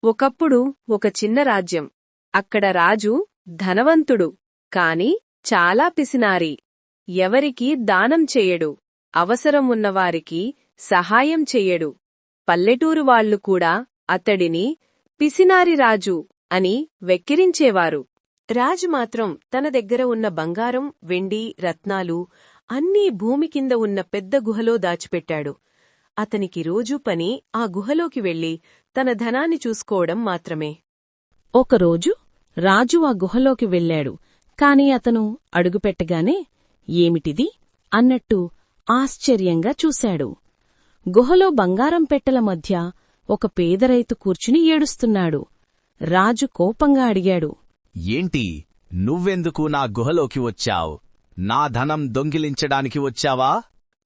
ఒకప్పుడు ఒక చిన్న రాజ్యం. అక్కడ రాజు ధనవంతుడు, కాని చాలా పిసినారి. ఎవరికీ దానం చెయ్యడు, అవసరం ఉన్నవారికి సహాయం చెయ్యడు. పల్లెటూరు వాళ్లు కూడా అతడిని పిసినారి రాజు అని వెక్కిరించేవారు. రాజు మాత్రం తన దగ్గర ఉన్న బంగారం, వెండి, రత్నాలు అన్నీ భూమి కింద ఉన్న పెద్ద గుహలో దాచిపెట్టాడు. అతనికి రోజూ పని ఆ గుహలోకి వెళ్లి తన ధనాన్ని చూసుకోవడం మాత్రమే. ఒకరోజు రాజు ఆ గుహలోకి వెళ్ళాడు. కాని అతను అడుగుపెట్టగానే ఏమిటిది అన్నట్టు ఆశ్చర్యంగా చూశాడు. గుహలో బంగారం పెట్టెల మధ్య ఒక పేదరైతు కూర్చుని ఏడుస్తున్నాడు. రాజు కోపంగా అడిగాడు, ఏంటి, నువ్వెందుకు నా గుహలోకి వచ్చావు? నా ధనం దొంగిలించడానికి వచ్చావా?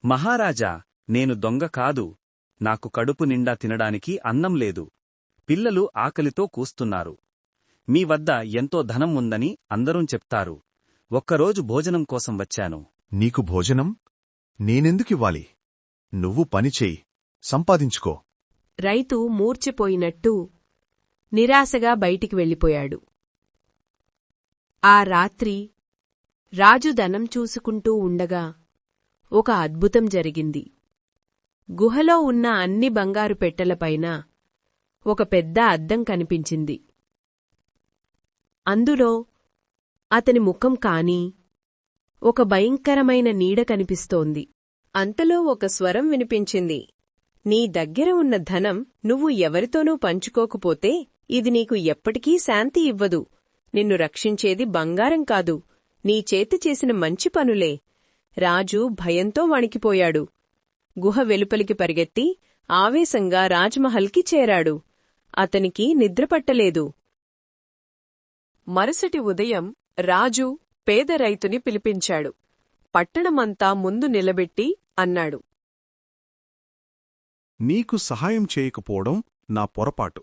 మహారాజా, నేను దొంగ కాదు. నాకు కడుపు నిండా తినడానికి అన్నం లేదు. పిల్లలు ఆకలితో కూస్తున్నారు. మీ వద్ద ఎంతో ధనం ఉందని అందరూ చెప్తారు. ఒక్కరోజు భోజనం కోసం వచ్చాను. నీకు భోజనం నేనెందుకివ్వాలి? నువ్వు పనిచేయి, సంపాదించుకో. రైతు మూర్ఛపోయినట్టు నిరాశగా బయటికి వెళ్ళిపోయాడు. ఆ రాత్రి రాజు ధనం చూసుకుంటూ ఉండగా ఒక అద్భుతం జరిగింది. గుహలో ఉన్న అన్ని బంగారు పెట్టెలపైన ఒక పెద్ద అద్దం కనిపించింది. అందులో అతని ముఖం కానీ ఒక భయంకరమైన నీడ కనిపిస్తోంది. అంతలో ఒక స్వరం వినిపించింది. నీ దగ్గర ఉన్న ధనం నువ్వు ఎవరితోనూ పంచుకోకపోతే ఇది నీకు ఎప్పటికీ శాంతి ఇవ్వదు. నిన్ను రక్షించేది బంగారం కాదు, నీ చేతి చేసిన మంచి పనులే. రాజు భయంతో వణికిపోయాడు. గుహ వెలుపలికి పరిగెత్తి ఆవేశంగా రాజ్మహల్కి చేరాడు. అతనికి నిద్రపట్టలేదు. మరుసటి ఉదయం రాజు పేద రైతుని పిలిపించాడు. పట్టణమంతా ముందు నిలబెట్టి అన్నాడు, నీకు సహాయం చేయకపోవడం నా పొరపాటు.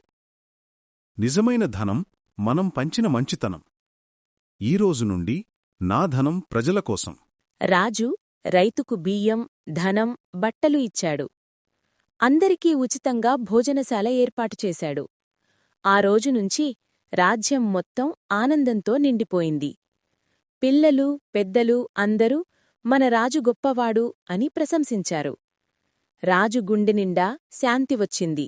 నిజమైన ధనం మనం పంచిన మంచితనం. ఈరోజు నుండి నా ధనం ప్రజల కోసం. రాజు రైతుకు బియ్యం, ధనం, బట్టలు ఇచ్చాడు. అందరికీ ఉచితంగా భోజనశాల ఏర్పాటు చేశాడు. ఆ రోజునుంచి రాజ్యం మొత్తం ఆనందంతో నిండిపోయింది. పిల్లలు, పెద్దలు అందరూ మన రాజు గొప్పవాడు అని ప్రశంసించారు. రాజు గుండె నిండా శాంతి వచ్చింది.